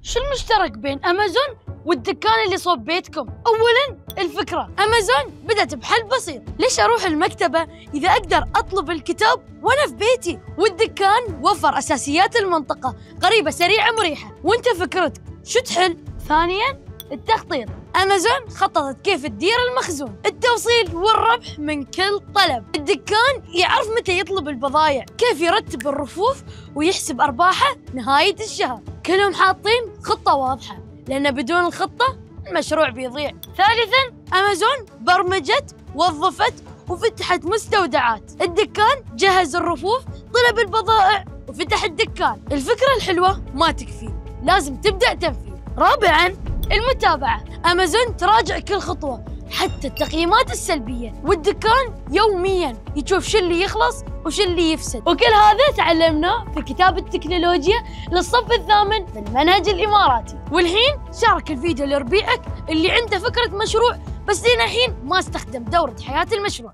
شو المشترك بين أمازون والدكان اللي صوب بيتكم؟ أولاً الفكرة، أمازون بدأت بحل بسيط، ليش أروح المكتبة إذا أقدر أطلب الكتاب وأنا في بيتي؟ والدكان وفر أساسيات المنطقة، قريبة سريعة مريحة، وأنت فكرتك شو تحل؟ ثانياً التخطيط، أمازون خططت كيف تدير المخزون، التوصيل والربح من كل طلب. الدكان يعرف متى يطلب البضائع، كيف يرتب الرفوف ويحسب أرباحه نهاية الشهر. كلهم حاطين خطة واضحة، لأن بدون الخطة المشروع بيضيع. ثالثاً أمازون برمجت، وظفت وفتحت مستودعات. الدكان جهز الرفوف، طلب البضائع وفتح الدكان. الفكرة الحلوة ما تكفي، لازم تبدأ تنفيذ. رابعاً المتابعة، أمازون تراجع كل خطوة حتى التقييمات السلبية، والدكان يومياً يشوف شو اللي يخلص وشو اللي يفسد. وكل هذا تعلمناه في كتاب التكنولوجيا للصف الثامن في المنهج الإماراتي. والحين شارك الفيديو لربيعك اللي عنده فكرة مشروع بس لين الحين ما استخدم دورة حياة المشروع.